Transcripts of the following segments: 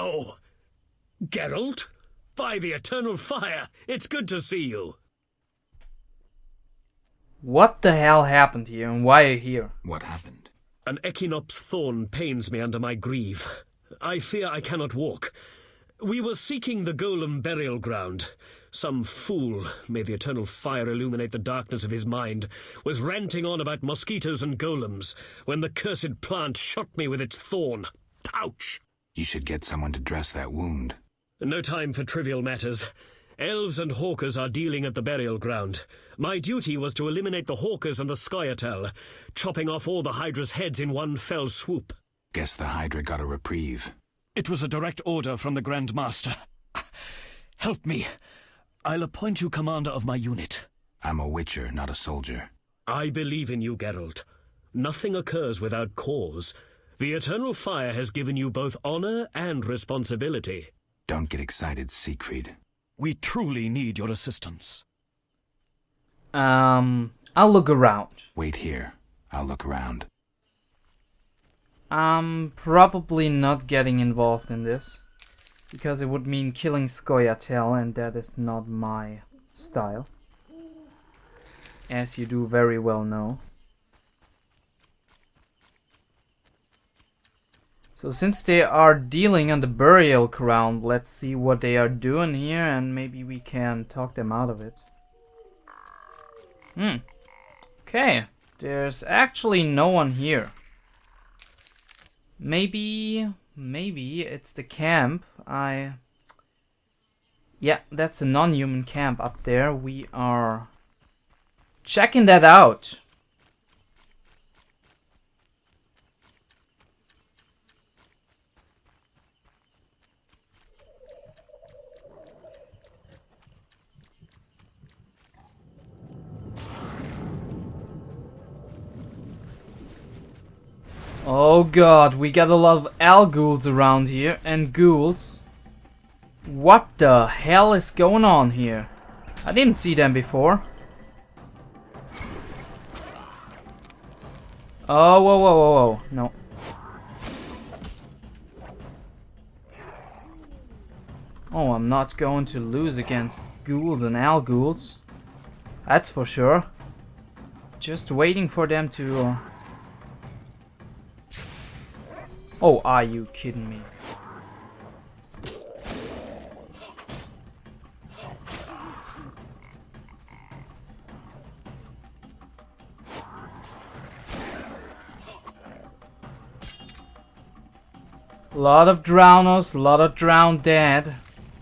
Oh, Geralt? By the eternal fire, it's good to see you. What the hell happened here, and why are you here? What happened? An Echinops thorn pains me under my greave. I fear I cannot walk. We were seeking the golem burial ground. Some fool, may the eternal fire illuminate the darkness of his mind, was ranting on about mosquitoes and golems when the cursed plant shot me with its thorn. Ouch! You should get someone to dress that wound. No time for trivial matters. Elves and hawkers are dealing at the burial ground. My duty was to eliminate the hawkers and the Scoia'tael, chopping off all the Hydra's heads in one fell swoop. Guess the Hydra got a reprieve. It was a direct order from the Grand Master. Help me. I'll appoint you commander of my unit. I'm a witcher, not a soldier. I believe in you, Geralt. Nothing occurs without cause. The eternal fire has given you both honor and responsibility. Don't get excited, Siegfried. We truly need your assistance. I'll look around. Wait here. I'll look around. I'm probably not getting involved in this, because it would mean killing Scoia'tael, and that is not my style, as you do very well know. So since they are dealing on the burial ground, let's see what they are doing here, and maybe we can talk them out of it. Okay, there's actually no one here. Maybe it's the camp. Yeah, that's a non-human camp up there. We are checking that out. Oh god, we got a lot of Al-ghouls around here, and ghouls. What the hell is going on here? I didn't see them before. Oh, whoa, whoa, whoa, whoa, no. Oh, I'm not going to lose against ghouls and Al-ghouls. That's for sure. Just waiting for them to... Oh, are you kidding me? A lot of drowners, a lot of drowned dead,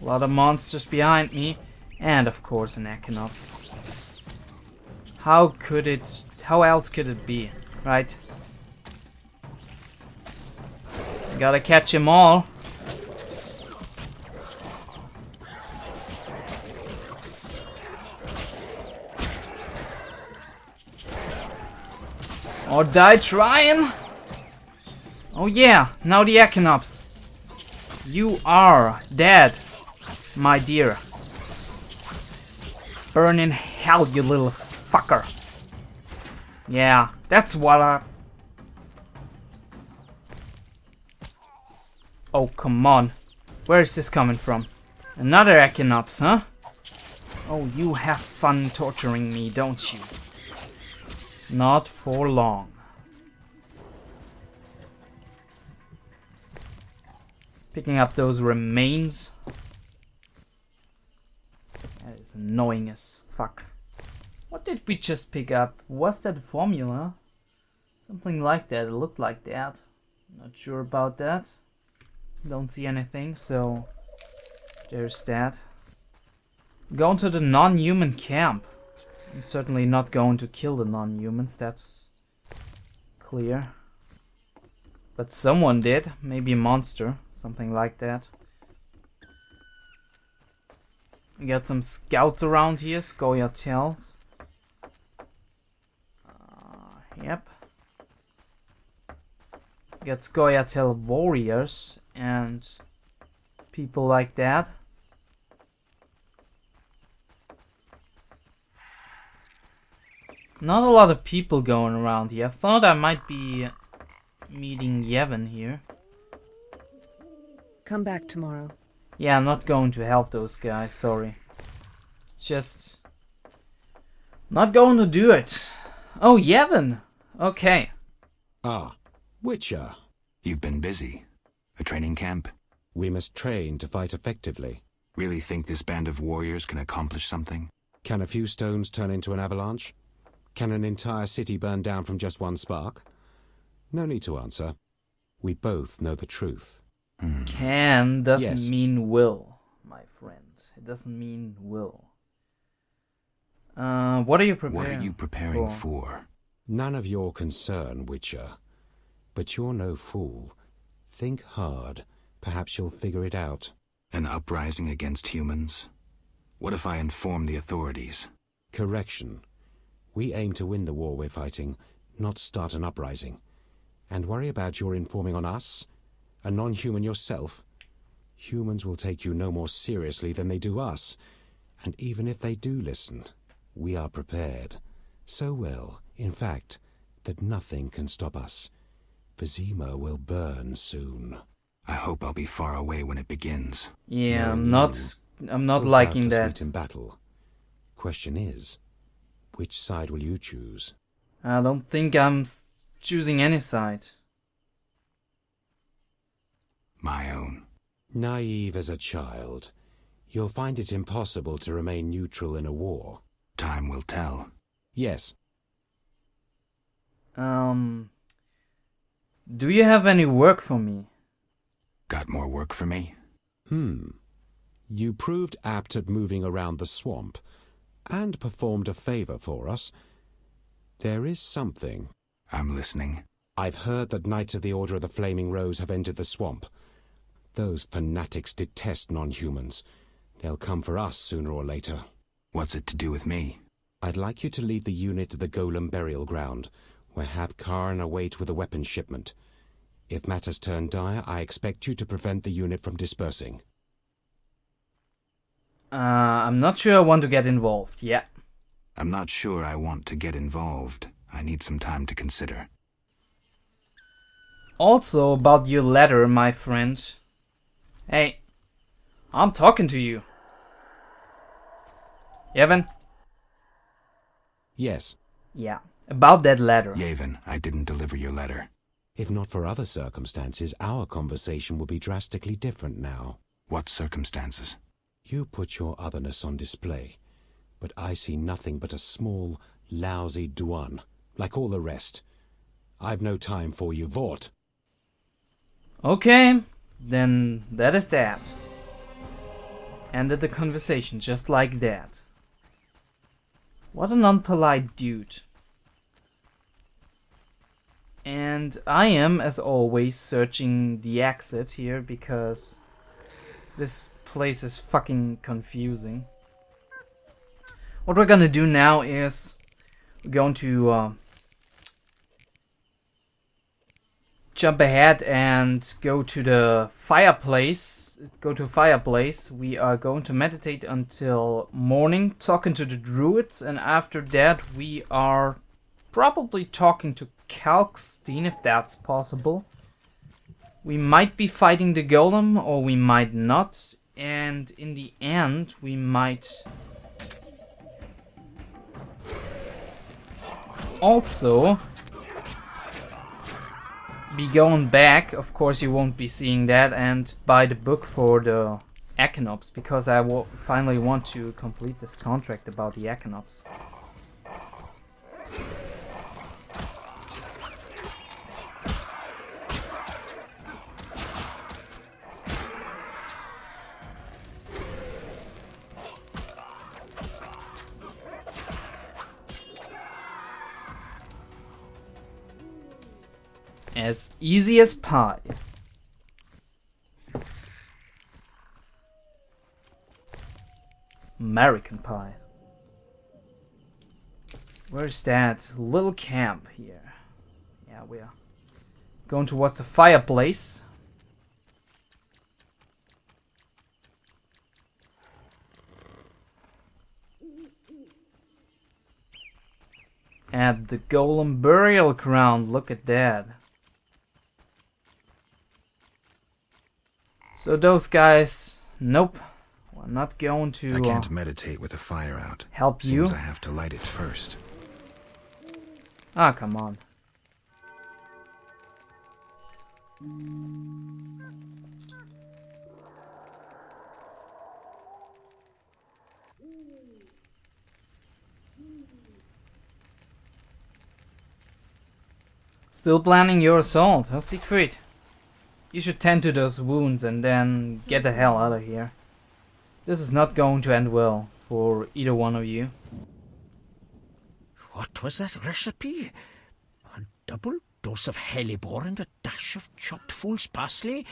a lot of monsters behind me, and of course an Echinops. How else could it be, right? Gotta catch them all. Or die trying. Oh yeah, now the Echinops. You are dead, my dear. Burn in hell, you little fucker. Yeah, that's what I... Oh, come on. Where is this coming from? Another Echinops, huh? Oh, you have fun torturing me, don't you? Not for long. Picking up those remains. That is annoying as fuck. What did we just pick up? Was that a formula? Something like that. It looked like that. Not sure about that. Don't see anything, so there's that. Going to the non-human camp. I'm certainly not going to kill the non-humans, that's clear. But someone did, maybe a monster, something like that. We got some scouts around here, Scoia'taels. Yep. We got Scoia'tael warriors and people like that. Not a lot of people going around here. I thought I might be meeting Yevon here. Come back tomorrow. Yeah, I'm not going to help those guys, sorry. Just not going to do it. Oh, Yevon. Okay. Ah, Witcher. You've been busy. A training camp? We must train to fight effectively. Really think this band of warriors can accomplish something? Can a few stones turn into an avalanche? Can an entire city burn down from just one spark? No need to answer. We both know the truth. Can doesn't Yes. mean will, my friend. It doesn't mean will. What are you preparing? What are you preparing for? None of your concern, Witcher. But you're no fool. Think hard. Perhaps you'll figure it out. An uprising against humans? What if I inform the authorities? Correction. We aim to win the war we're fighting, not start an uprising. And worry about your informing on us? A non-human yourself? Humans will take you no more seriously than they do us. And even if they do listen, we are prepared. So well, in fact, that nothing can stop us. Vizima will burn soon. I hope I'll be far away when it begins. Yeah, Knowing I'm not we'll liking doubtless that. meet in battle. Question is, which side will you choose? I don't think I'm choosing any side. My own. Naive as a child, you'll find it impossible to remain neutral in a war. Time will tell. Yes, Do you have any work for me? Got more work for me? you proved apt at moving around the swamp, and performed a favor for us. There is something. I'm listening. I've heard that Knights of the Order of the Flaming Rose have entered the swamp. Those fanatics detest non-humans. They'll come for us sooner or later. What's it to do with me? I'd like you to lead the unit to the Golem burial ground, where Hab Karn await with a weapons shipment. If matters turn dire, I expect you to prevent the unit from dispersing. I'm not sure I want to get involved. Yeah. I'm not sure I want to get involved. I need some time to consider. Also about your letter, my friend. Hey, I'm talking to you. Yevon? Yes, Yeah, about that letter. Yevon, I didn't deliver your letter. if not for other circumstances, our conversation would be drastically different now. What circumstances? You put your otherness on display, but I see nothing but a small, lousy douane, like all the rest. I've no time for you, Vort. Okay, then that is that. Ended the conversation just like that. What an unpolite dude. And I am, as always, searching the exit here because this place is fucking confusing. What we're gonna do now is we're going to jump ahead and go to the fireplace. We are going to meditate until morning, talking to the druids, and after that we are probably talking to Kalkstein, if that's possible. We might be fighting the golem, or we might not, and in the end we might also be going back. Of course you won't be seeing that, and buy the book for the Echinops, because I will finally want to complete this contract about the Echinops. As easy as pie. American pie. Where's that little camp here? Yeah, we're going towards the fireplace. At the golem burial ground, look at that. So those guys, nope. We're not going to I can't meditate with a fire out. help you. Seems I have to light it first. Ah, come on. Still planning your assault, huh, Siegfried? You should tend to those wounds and then get the hell out of here. This is not going to end well for either one of you. What was that recipe? A double dose of hellebore and a dash of chopped fool's parsley?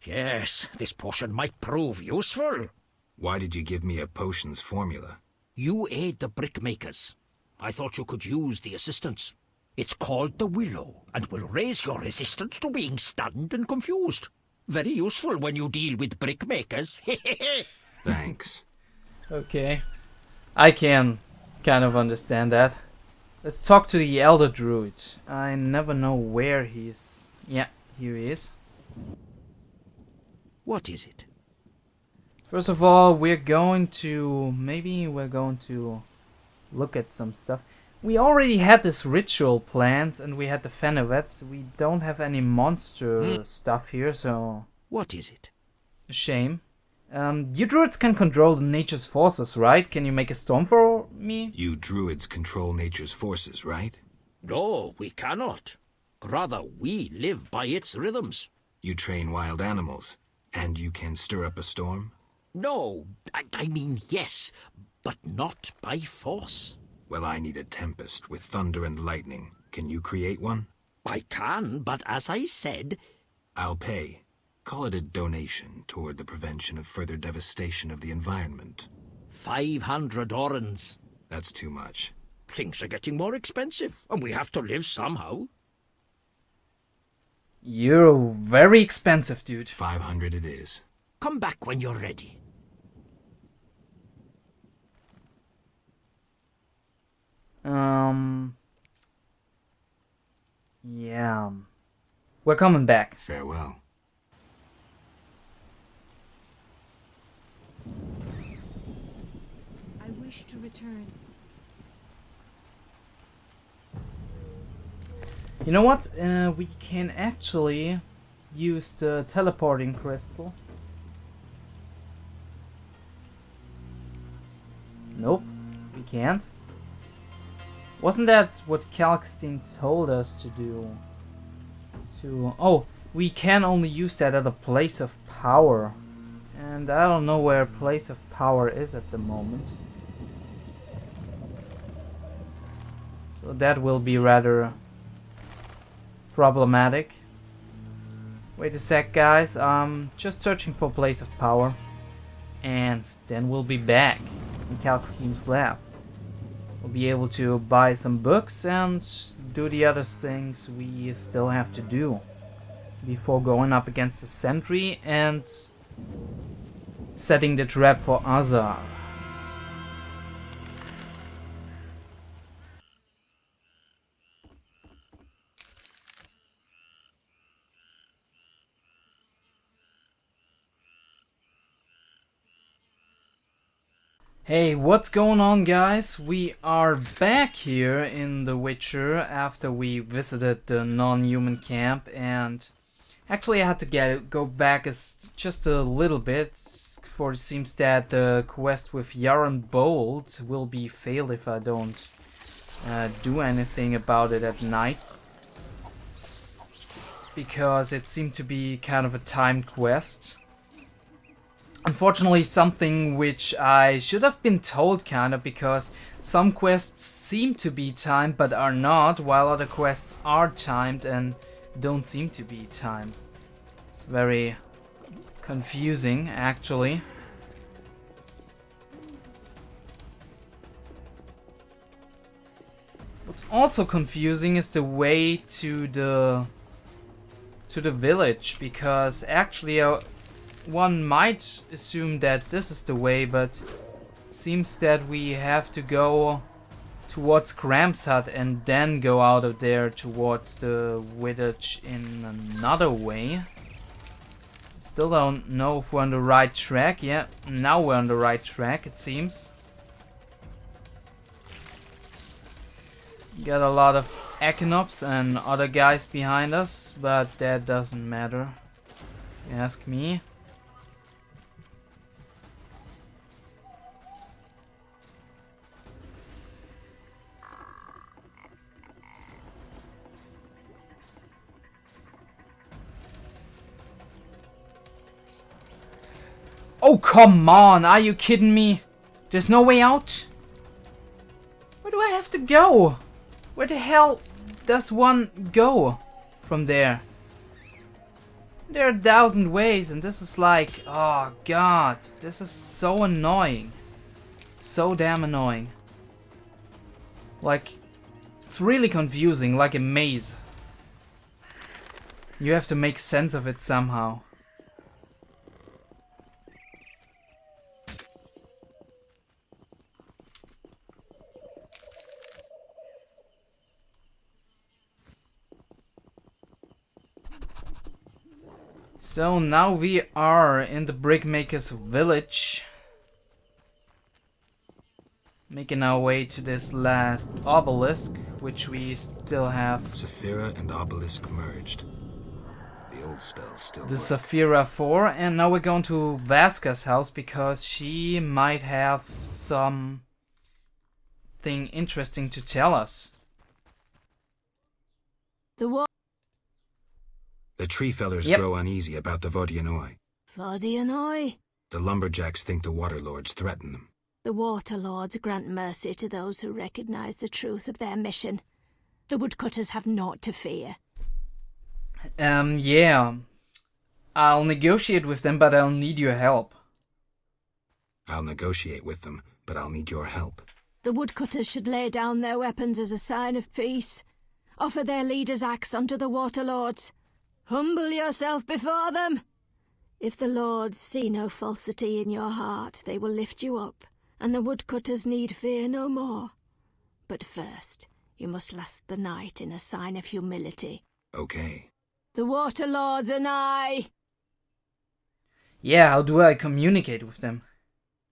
Yes, this potion might prove useful. Why did you give me a potions formula? You aid the brickmakers. I thought you could use the assistance. It's called the Willow, and will raise your resistance to being stunned and confused. Very useful when you deal with brickmakers. Thanks. Okay. I can kind of understand that. Let's talk to the Elder Druid. I never know where he is. Yeah, here he is. What is it? First of all, we're going to look at some stuff. We already had this ritual planned and we had the Fenevets. We don't have any monster stuff here, so What is it? a shame. You druids can control nature's forces, right? Can you make a storm for me? You druids control nature's forces, right? No, we cannot. Rather, we live by its rhythms. You train wild animals, and you can stir up a storm? No, I mean yes, but not by force. Well, I need a tempest with thunder and lightning. Can you create one? I can, but as I said, I'll pay. Call it a donation toward the prevention of further devastation of the environment. 500 orens. That's too much. Things are getting more expensive, and we have to live somehow. You're very expensive, dude. 500 it is. Come back when you're ready. Yeah. We're coming back. Farewell. I wish to return. You know what? We can actually use the teleporting crystal. Nope, we can't. Wasn't that what Kalkstein told us to do? Oh, we can only use that at a place of power. And I don't know where place of power is at the moment. So that will be rather problematic. Wait a sec, guys. Just searching for place of power. And then we'll be back in Kalkstein's lab. We'll be able to buy some books and do the other things we still have to do before going up against the sentry and setting the trap for Azar. Hey, what's going on, guys? We are back here in The Witcher after we visited the non-human camp, and actually I had to go back just a little bit, for it seems that the quest with Yaron Bolt will be failed if I don't do anything about it at night, because it seemed to be kind of a timed quest. Unfortunately, something which I should have been told, kind of, because some quests seem to be timed but are not, while other quests are timed and don't seem to be timed. It's very confusing, actually. What's also confusing is the way to the village, because actually one might assume that this is the way, but it seems that we have to go towards Graham's hut and then go out of there towards the village in another way. Still don't know if we're on the right track. Yeah, now we're on the right track, it seems. Got a lot of Echinops and other guys behind us, but that doesn't matter, if you ask me. Oh, come on, are you kidding me? There's no way out? Where do I have to go? Where the hell does one go from there? There are 1,000 ways and this is like, oh god, this is so annoying. So damn annoying. Like, it's really confusing, like a maze. You have to make sense of it somehow. So now we are in the Brickmaker's village. Making our way to this last obelisk, which we still have. Saphira and obelisk merged. The old spells still The work. Saphira 4, and now we're going to Vaska's house because she might have something interesting to tell us. The tree fellers Yep. grow uneasy about the Vodianoi. Vodianoi. The lumberjacks think the waterlords threaten them. The Waterlords grant mercy to those who recognize the truth of their mission. The woodcutters have naught to fear. Yeah. I'll negotiate with them, but I'll need your help. I'll negotiate with them, but I'll need your help. The woodcutters should lay down their weapons as a sign of peace. Offer their leader's axe unto the Waterlords. Humble yourself before them. If the lords see no falsity in your heart, they will lift you up, and the woodcutters need fear no more. But first, you must last the night in a sign of humility. Okay. The Waterlords are nigh. Yeah, how do I communicate with them?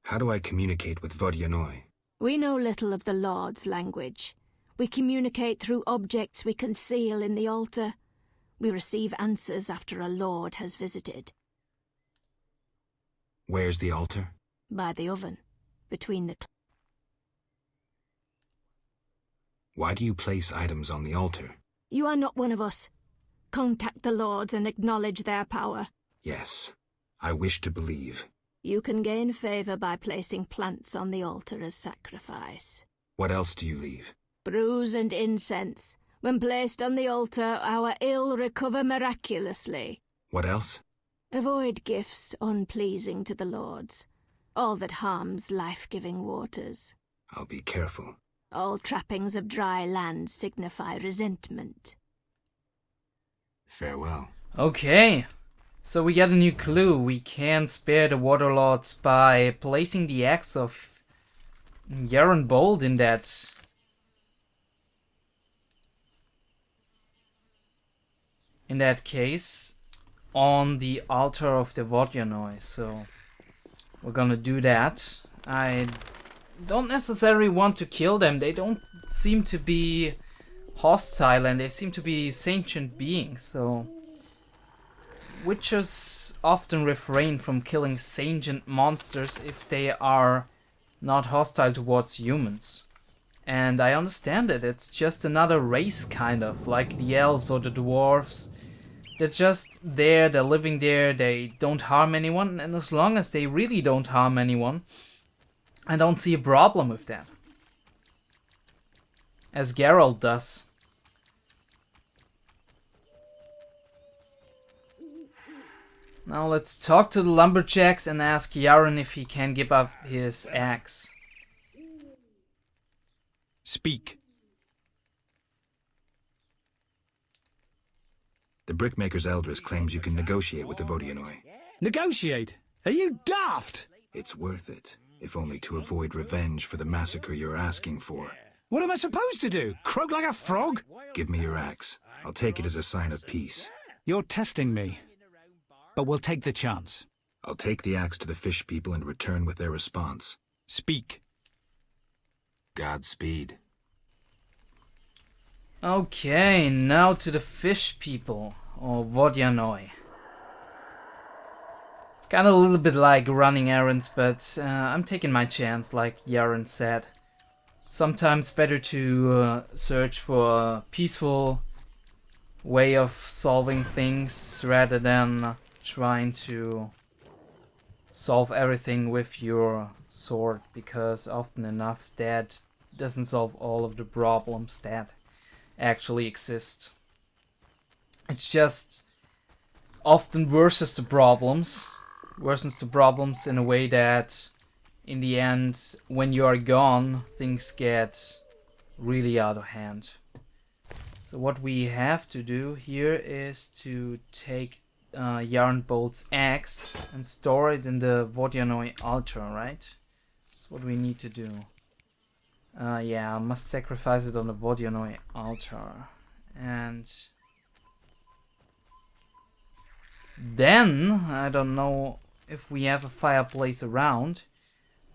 How do I communicate with Vodianoi? We know little of the Lord's language. We communicate through objects we conceal in the altar. We receive answers after a lord has visited. Where's the altar? By the oven, between the... Why do you place items on the altar? You are not one of us. Contact the lords and acknowledge their power. Yes, I wish to believe. You can gain favor by placing plants on the altar as sacrifice. What else do you leave? Brews and incense. When placed on the altar, our ill recover miraculously. What else? Avoid gifts unpleasing to the lords. All that harms life-giving waters. I'll be careful. All trappings of dry land signify resentment. Farewell. Okay. So we got a new clue. We can spare the Waterlords by placing the axe of Yaron Bold in that... case, on the altar of the Vodianoi. So we're gonna do that. I don't necessarily want to kill them. They don't seem to be hostile and they seem to be sentient beings, so witches often refrain from killing sentient monsters if they are not hostile towards humans. And I understand it. It's just another race, kind of, like the elves or the dwarves. They're just there, they're living there, they don't harm anyone, and as long as they really don't harm anyone, I don't see a problem with that. As Geralt does. Now let's talk to the lumberjacks and ask Yaron if he can give up his axe. Speak. The Brickmaker's Eldris claims you can negotiate with the Vodianoi. Negotiate? Are you daft? It's worth it, if only to avoid revenge for the massacre you're asking for. What am I supposed to do? Croak like a frog? Give me your axe. I'll take it as a sign of peace. You're testing me. but we'll take the chance. I'll take the axe to the fish people and return with their response. Speak. Godspeed. Okay, now to the fish people, or Vodyanoi. It's kind of a little bit like running errands, but I'm taking my chance, like Yaren said. Sometimes better to search for a peaceful way of solving things rather than trying to solve everything with your sword, because often enough that doesn't solve all of the problems that actually exist. It's just often worsens the problems in a way that in the end, when you are gone, things get really out of hand. So what we have to do here is to take Yarnbolt's axe and store it in the Vodyanoi altar, right? That's what we need to do. Yeah, I must sacrifice it on the Vodyanoi altar. And then, I don't know if we have a fireplace around,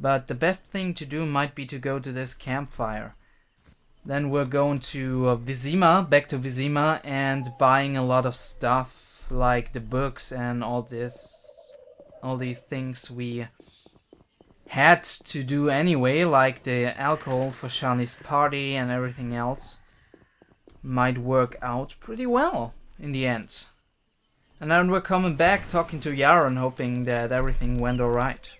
but the best thing to do might be to go to this campfire. Then we're going to Vizima, back to Vizima, and buying a lot of stuff, like the books and all these things we had to do anyway, like the alcohol for Shani's party and everything else. Might work out pretty well in the end. And then we're coming back talking to Yaren, hoping that everything went alright.